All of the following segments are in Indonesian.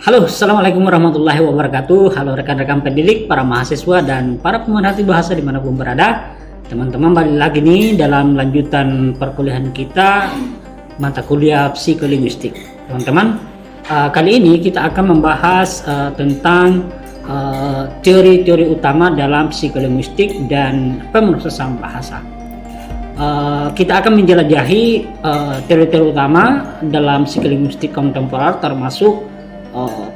Halo, Assalamualaikum warahmatullahi wabarakatuh. Halo rekan-rekan pendidik, para mahasiswa, dan para pemerhati bahasa dimanapun berada. Teman-teman, balik lagi nih dalam lanjutan perkuliahan kita mata kuliah psikolinguistik. Teman-teman, kali ini kita akan membahas tentang teori-teori utama dalam psikolinguistik dan pemrosesan bahasa. Kita akan menjelajahi teori-teori utama dalam psikolinguistik kontemporer, termasuk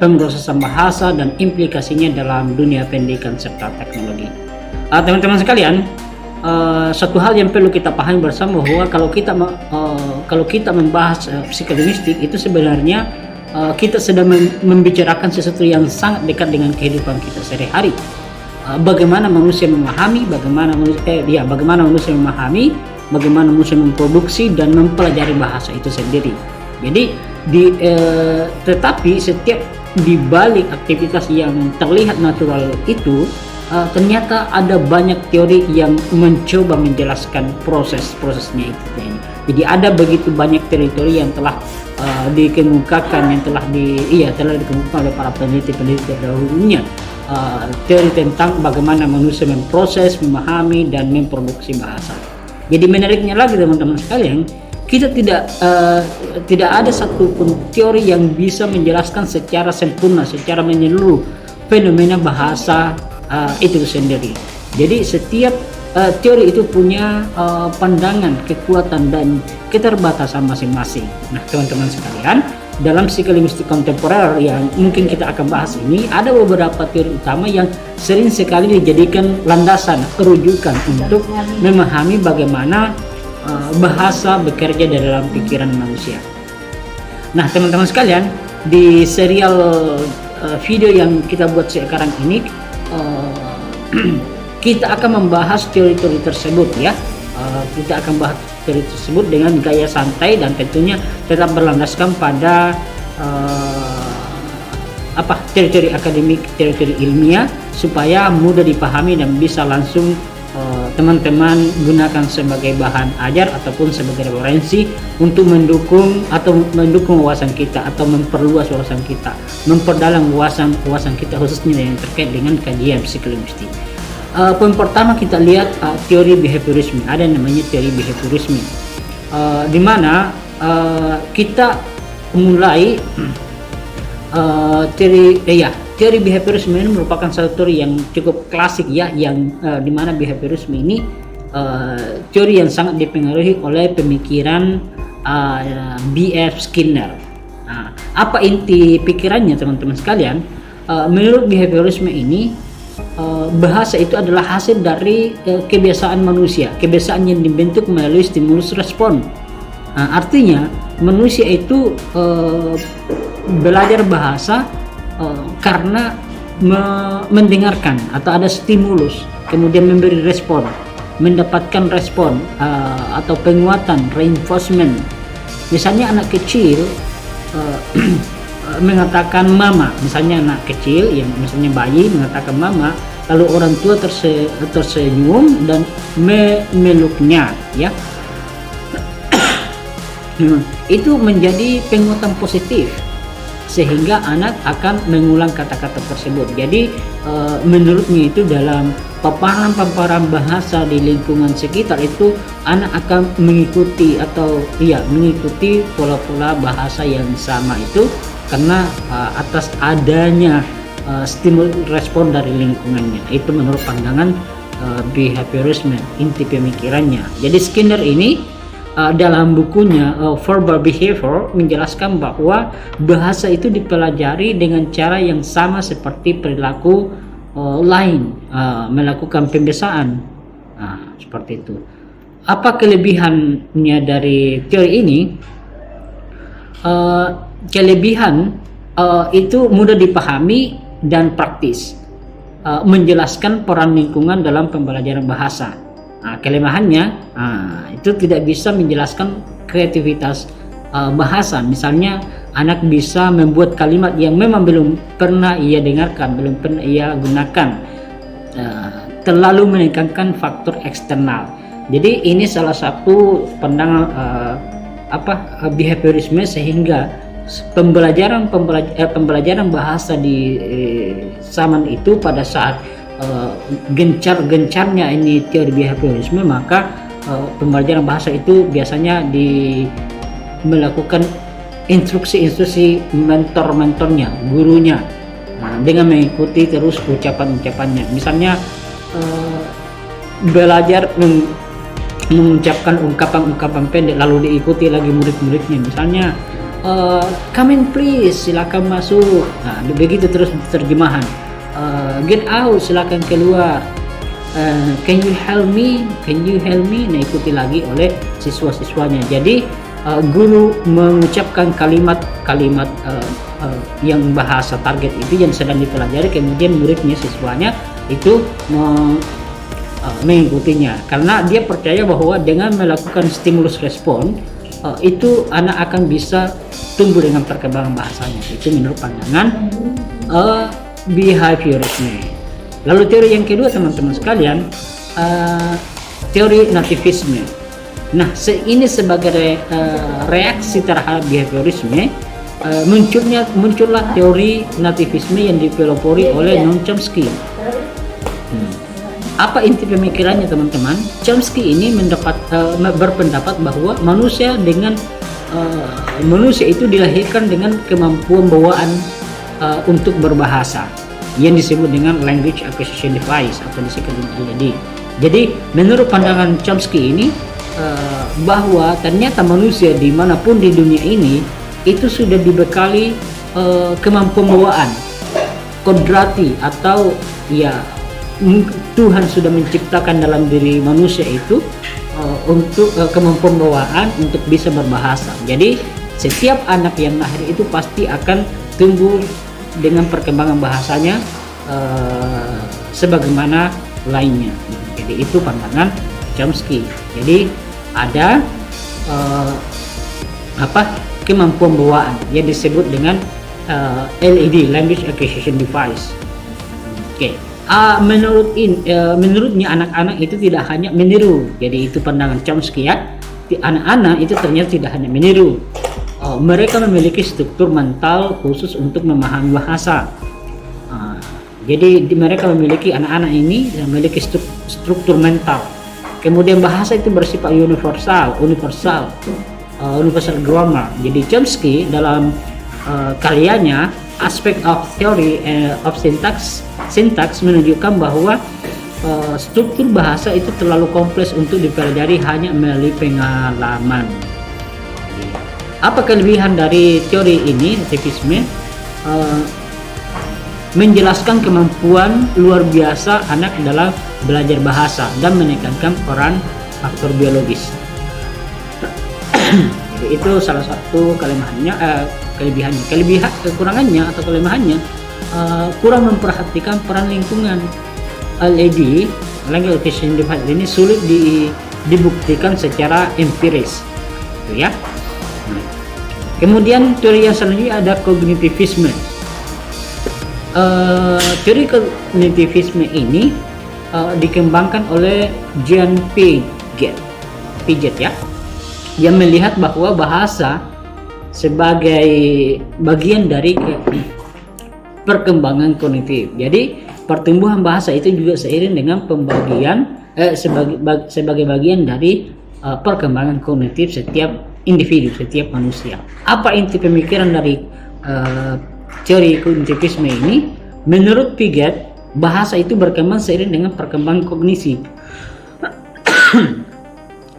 pemrosesan bahasa dan implikasinya dalam dunia pendidikan serta teknologi. Teman-teman sekalian, satu hal yang perlu kita pahami bersama bahwa kalau kita membahas psikolinguistik itu sebenarnya kita sedang membicarakan sesuatu yang sangat dekat dengan kehidupan kita sehari-hari. Bagaimana manusia memahami, bagaimana manusia memahami, bagaimana manusia memproduksi dan mempelajari bahasa itu sendiri. Jadi tetapi setiap di balik aktivitas yang terlihat natural itu ternyata ada banyak teori yang mencoba menjelaskan proses-prosesnya itu. Jadi ada begitu banyak teori-teori yang telah dikemukakan, yang telah dikemukakan oleh para peneliti-peneliti terdahulunya, teori tentang bagaimana manusia memproses, memahami, dan memproduksi bahasa. Jadi menariknya lagi teman-teman sekalian, kita tidak ada satupun teori yang bisa menjelaskan secara sempurna, secara menyeluruh fenomena bahasa itu sendiri. Jadi setiap teori itu punya pandangan, kekuatan, dan keterbatasan masing-masing. Nah, teman-teman sekalian, dalam psikolinguistik kontemporer yang mungkin kita akan bahas ini, ada beberapa teori utama yang sering sekali dijadikan landasan, rujukan untuk memahami bagaimana bahasa bekerja di dalam pikiran manusia. Nah, teman-teman sekalian, di serial video yang kita buat sekarang ini, kita akan membahas teori-teori tersebut ya. Kita akan bahas teori tersebut dengan gaya santai dan tentunya tetap berlandaskan pada teori-teori akademik, teori-teori ilmiah, supaya mudah dipahami dan bisa langsung teman-teman gunakan sebagai bahan ajar ataupun sebagai referensi untuk mendukung wawasan kita atau memperluas wawasan kita, memperdalam wawasan kita khususnya yang terkait dengan kajian psikolinguistik. Poin pertama kita lihat teori behaviorisme. Ada yang namanya teori behaviorisme, di mana kita mulai teori behaviorisme ini merupakan satu teori yang cukup klasik ya, yang dimana behaviorisme ini teori yang sangat dipengaruhi oleh pemikiran B.F. Skinner. Apa inti pikirannya teman-teman sekalian? Menurut behaviorisme ini, bahasa itu adalah hasil dari kebiasaan manusia, kebiasaan yang dibentuk melalui stimulus respon. Artinya manusia itu belajar bahasa karena mendengarkan atau ada stimulus, kemudian memberi respon, mendapatkan respon atau penguatan, reinforcement. Misalnya anak kecil mengatakan mama, misalnya anak kecil yang misalnya bayi mengatakan mama, lalu orang tua tersenyum dan memeluknya ya. Itu menjadi penguatan positif sehingga anak akan mengulang kata-kata tersebut. Jadi menurutnya itu dalam paparan bahasa di lingkungan sekitar itu anak akan mengikuti pola-pola bahasa yang sama itu karena atas adanya stimulus respon dari lingkungannya. Itu menurut pandangan behaviorisme, inti pemikirannya. Jadi Skinner ini dalam bukunya Verbal Behavior menjelaskan bahwa bahasa itu dipelajari dengan cara yang sama seperti perilaku lain, melakukan pembiasaan. Seperti itu. Apa kelebihannya dari teori ini? Kelebihan itu mudah dipahami dan praktis, menjelaskan peran lingkungan dalam pembelajaran bahasa. Kelemahannya itu tidak bisa menjelaskan kreativitas bahasa. Misalnya anak bisa membuat kalimat yang memang belum pernah ia dengarkan, belum pernah ia gunakan, terlalu menekankan faktor eksternal. Jadi ini salah satu pandangan behaviorisme, sehingga pembelajaran bahasa di zaman itu pada saat gencar-gencarnya ini teori behaviorisme, maka pembelajaran bahasa itu biasanya melakukan instruksi-instruksi mentor-mentornya, gurunya, dengan mengikuti terus ucapan-ucapannya. Misalnya belajar mengucapkan ungkapan-ungkapan pendek lalu diikuti lagi murid-muridnya. Misalnya come in please, silakan masuk. Nah, begitu terus terjemahan. Get out, silakan keluar. Can you help me? Nah, ikuti lagi oleh siswa-siswanya. Jadi guru mengucapkan kalimat-kalimat yang bahasa target itu yang sedang dipelajari, kemudian muridnya, siswanya itu mengikutinya, karena dia percaya bahwa dengan melakukan stimulus respon itu anak akan bisa tumbuh dengan perkembangan bahasanya. Itu menurut pandangan behaviorisme. Lalu teori yang kedua, teman-teman sekalian, teori nativisme. Nah, ini sebagai reaksi terhadap behaviorisme, muncullah teori nativisme yang dipelopori oleh Noam Chomsky. Apa inti pemikirannya, teman-teman? Chomsky ini berpendapat bahwa manusia itu dilahirkan dengan kemampuan bawaan untuk berbahasa yang disebut dengan language acquisition device atau disebut LAD. Jadi menurut pandangan Chomsky ini bahwa ternyata manusia dimanapun di dunia ini itu sudah dibekali kemampuan bawaan kodrati, atau ya Tuhan sudah menciptakan dalam diri manusia itu untuk kemampuan bawaan untuk bisa berbahasa. Jadi setiap anak yang lahir itu pasti akan tumbuh dengan perkembangan bahasanya sebagaimana lainnya. Jadi itu pandangan Chomsky. Jadi ada kemampuan bawaan yang disebut dengan LAD, language acquisition device. Oke. Menurutnya anak-anak itu tidak hanya meniru. Jadi itu pandangan Chomsky, ya. Anak-anak itu ternyata tidak hanya meniru. Mereka memiliki struktur mental khusus untuk memahami bahasa. Jadi mereka memiliki, anak-anak ini memiliki struktur mental. Kemudian bahasa itu bersifat universal grammar. Jadi Chomsky dalam karyanya Aspect of Theory of Syntax menunjukkan bahwa struktur bahasa itu terlalu kompleks untuk dipelajari hanya melalui pengalaman. Apa kelebihan dari teori ini, nativisme? Menjelaskan kemampuan luar biasa anak dalam belajar bahasa dan menekankan peran faktor biologis. Itu salah satu kekurangannya atau kelemahannya, kurang memperhatikan peran lingkungan. LAD, language acquisition device, ini sulit dibuktikan secara empiris, gitu ya. Kemudian teori yang selanjutnya ada kognitivisme. Teori kognitivisme ini dikembangkan oleh Jean Piaget, ya, yang melihat bahwa bahasa sebagai bagian dari perkembangan kognitif. Jadi pertumbuhan bahasa itu juga seiring dengan sebagai bagian dari perkembangan kognitif setiap individu, setiap manusia. Apa inti pemikiran dari teori kognitivisme ini? Menurut Piaget, bahasa itu berkembang seiring dengan perkembangan kognisi.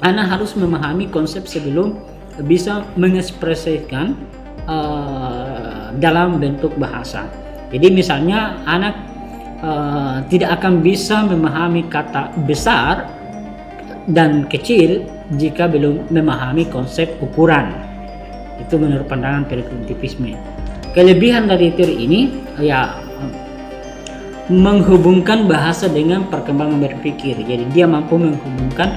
Anak harus memahami konsep sebelum bisa mengekspresikan dalam bentuk bahasa. Jadi misalnya anak tidak akan bisa memahami kata besar dan kecil jika belum memahami konsep ukuran. Itu menurut pandangan teori kognitivisme. Kelebihan dari teori ini, ya, menghubungkan bahasa dengan perkembangan berpikir. Jadi dia mampu menghubungkan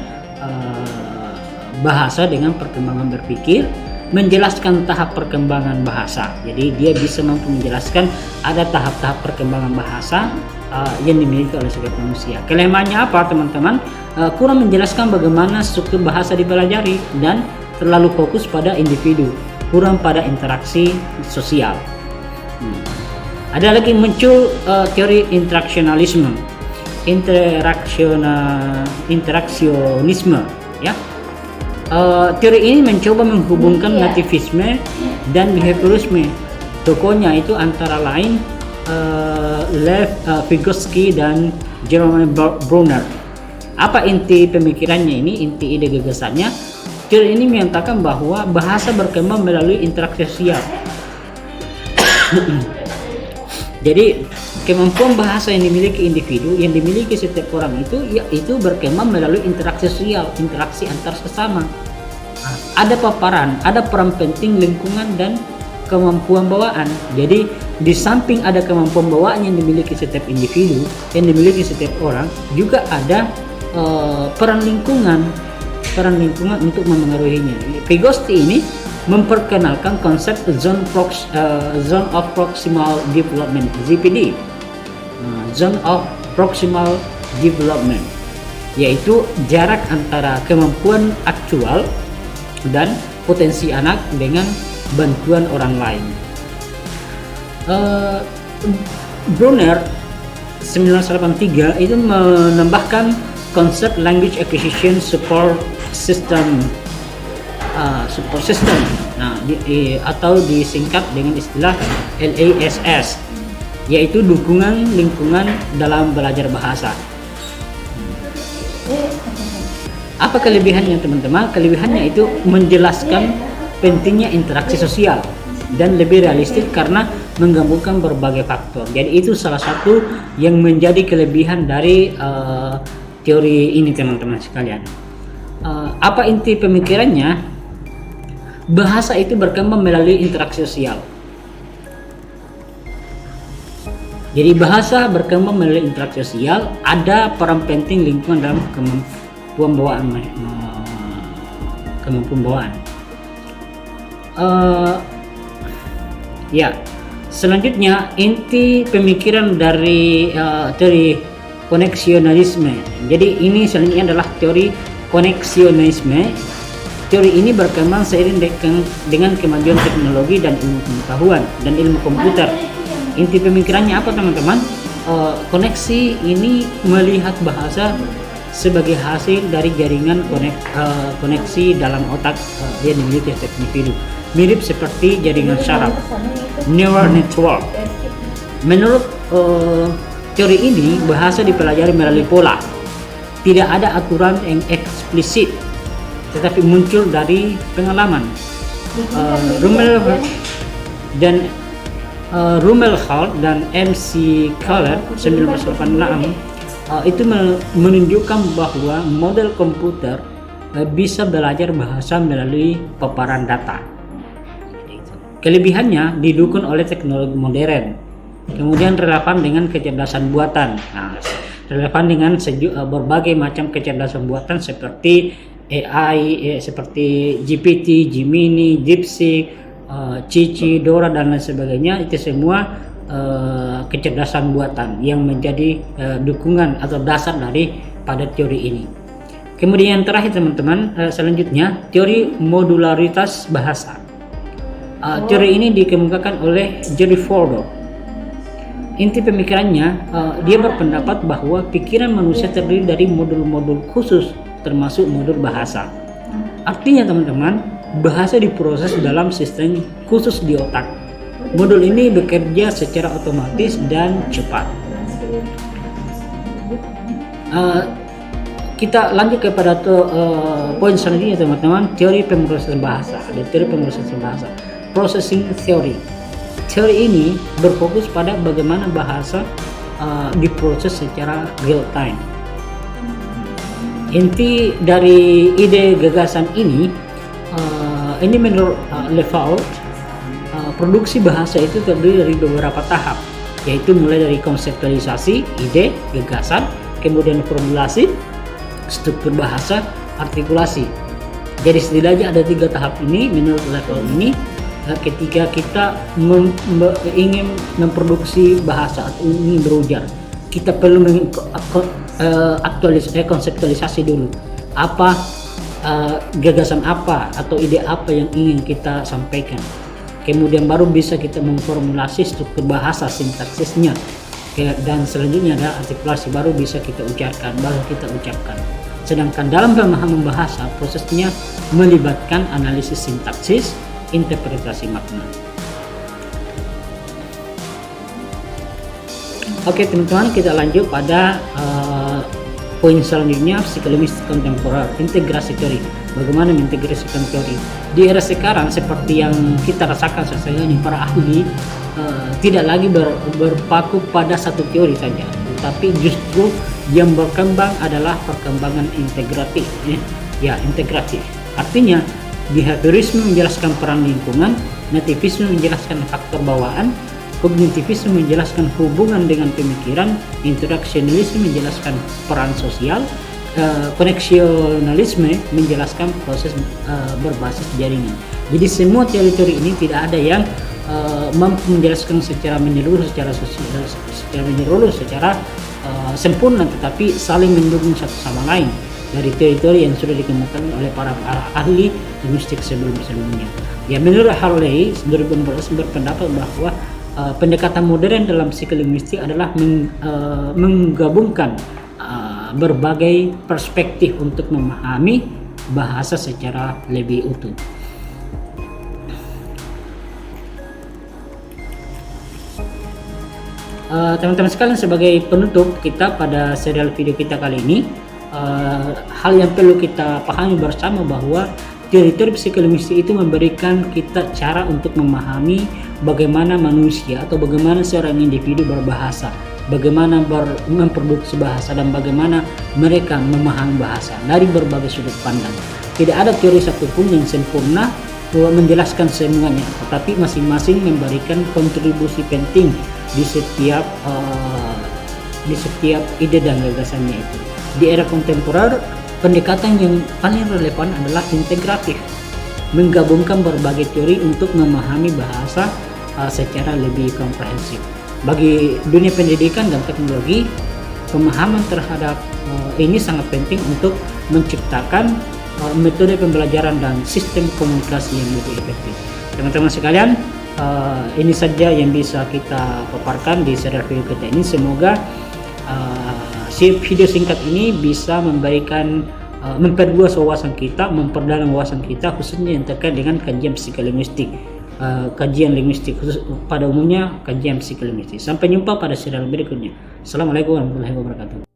bahasa dengan perkembangan berpikir, menjelaskan tahap perkembangan bahasa. Jadi dia bisa mampu menjelaskan ada tahap-tahap perkembangan bahasa yang dimiliki oleh setiap manusia. Kelemahannya apa, teman-teman? Kurang menjelaskan bagaimana struktur bahasa dipelajari dan terlalu fokus pada individu. kurang pada interaksi sosial. Ada lagi muncul teori interaksionisme, ya. Teori ini mencoba menghubungkan nativisme dan behaviorisme. Tokohnya itu antara lain Lev Vygotsky dan Jerome Bruner. Apa inti pemikirannya ini? Inti ide gagasannya, teori ini menyatakan bahwa bahasa berkembang melalui interaksi sosial. Jadi kemampuan bahasa yang dimiliki individu, yang dimiliki setiap orang itu, yaitu berkembang melalui interaksi sosial, interaksi antar sesama. Ada paparan, ada peran penting lingkungan dan kemampuan bawaan. Jadi di samping ada kemampuan bawaan yang dimiliki setiap individu, yang dimiliki setiap orang, juga ada peran lingkungan untuk memengaruhinya. Vygotsky ini memperkenalkan konsep zone of proximal development, ZPD, zone of proximal development, yaitu jarak antara kemampuan aktual dan potensi anak dengan bantuan orang lain. Bruner 1983 itu menambahkan konsep language acquisition support system, atau disingkat dengan istilah LASS, yaitu dukungan lingkungan dalam belajar bahasa. Apa kelebihannya, teman-teman? Kelebihannya itu menjelaskan pentingnya interaksi sosial dan lebih realistis karena menggabungkan berbagai faktor. Jadi itu salah satu yang menjadi kelebihan dari teori ini, teman-teman sekalian. Apa inti pemikirannya? Bahasa itu berkembang melalui interaksi sosial. Jadi bahasa berkembang melalui interaksi sosial, ada peran penting lingkungan dalam kemampuan bawaan. Selanjutnya inti pemikiran dari teori koneksionalisme. Jadi ini selanjutnya adalah teori koneksionisme. Teori ini berkembang seiring dengan kemajuan teknologi dan ilmu pengetahuan dan ilmu komputer. Inti pemikirannya apa, teman-teman? Koneksi ini melihat bahasa sebagai hasil dari jaringan koneksi dalam otak yang dimiliki setiap individu, mirip seperti jaringan saraf, neural network. Menurut teori ini, bahasa dipelajari melalui pola. Tidak ada aturan yang eksplisit, tetapi muncul dari pengalaman. Rumelhart dan MC Keller 1986 itu menunjukkan bahwa model komputer bisa belajar bahasa melalui paparan data. Kelebihannya didukung oleh teknologi modern, kemudian relevan dengan kecerdasan buatan. Relevan dengan berbagai macam kecerdasan buatan seperti AI, seperti GPT, Gemini, DeepSeek, Cici, Dora dan lain sebagainya. Itu semua kecerdasan buatan yang menjadi dukungan atau dasar dari pada teori ini. Kemudian terakhir, teman-teman, selanjutnya teori modularitas bahasa. Teori ini dikemukakan oleh Jerry Fordor. Inti pemikirannya, dia berpendapat bahwa pikiran manusia terdiri dari modul-modul khusus, termasuk modul bahasa. Artinya, teman-teman, bahasa diproses dalam sistem khusus di otak. Modul ini bekerja secara otomatis dan cepat. Kita lanjut kepada poin selanjutnya, teman-teman, teori pemrosesan bahasa. Ada teori pemrosesan bahasa, processing theory. Teori ini berfokus pada bagaimana bahasa diproses secara real time. Inti dari ide gagasan ini menurut Lefort, produksi bahasa itu terdiri dari beberapa tahap, yaitu mulai dari konseptualisasi, ide, gagasan, kemudian formulasi, struktur bahasa, artikulasi. Jadi setidaknya ada 3 tahap ini menurut Lefort ini. Ketika kita ingin memproduksi bahasa atau ingin berujar, kita perlu konseptualisasi dulu. Apa gagasan apa atau ide apa yang ingin kita sampaikan. Kemudian baru bisa kita memformulasi struktur bahasa, sintaksisnya, dan selanjutnya ada artikulasi, baru bisa kita ucapkan. Sedangkan dalam pemahaman bahasa, prosesnya melibatkan analisis sintaksis, interpretasi makna. Oke teman-teman, kita lanjut pada poin selanjutnya, psikolinguistik kontemporer, integrasi teori. Bagaimana mengintegrasikan teori di era sekarang? Seperti yang kita rasakan sesuai ini, para ahli tidak lagi berpaku pada satu teori saja, tapi justru yang berkembang adalah perkembangan integratif. Integratif artinya behaviorisme menjelaskan peran lingkungan, nativisme menjelaskan faktor bawaan, kognitivisme menjelaskan hubungan dengan pemikiran, interaksionalisme menjelaskan peran sosial, koneksionalisme menjelaskan proses berbasis jaringan. Jadi semua teori-teori ini tidak ada yang mampu menjelaskan secara menyeluruh, secara sempurna, tetapi saling mendukung satu sama lain dari teori-teori yang sudah dikemukakan oleh para ahli linguistik sebelumnya. Ya, menurut Harley 2014 berpendapat bahwa pendekatan modern dalam psikolinguistik adalah menggabungkan berbagai perspektif untuk memahami bahasa secara lebih utuh. Teman-teman sekalian, sebagai penutup kita pada serial video kita kali ini, hal yang perlu kita pahami bersama bahwa teori-teori psikolinguistik itu memberikan kita cara untuk memahami bagaimana manusia atau bagaimana seorang individu berbahasa, bagaimana memproduksi bahasa, dan bagaimana mereka memahami bahasa dari berbagai sudut pandang. Tidak ada teori satupun yang sempurna menjelaskan semuanya, tetapi masing-masing memberikan kontribusi penting di setiap ide dan gagasannya itu. Di era kontemporer, pendekatan yang paling relevan adalah integratif, menggabungkan berbagai teori untuk memahami bahasa secara lebih komprehensif. Bagi dunia pendidikan dan teknologi, pemahaman terhadap ini sangat penting untuk menciptakan metode pembelajaran dan sistem komunikasi yang lebih efektif. Teman-teman sekalian, ini saja yang bisa kita paparkan di serial video kita ini. Semoga video singkat ini bisa memberikan memperluas wawasan kita, memperdalam wawasan kita, khususnya yang terkait dengan kajian psikolinguistik, kajian linguistik khusus pada umumnya, kajian psikolinguistik. Sampai jumpa pada serial berikutnya. Assalamualaikum warahmatullahi wabarakatuh.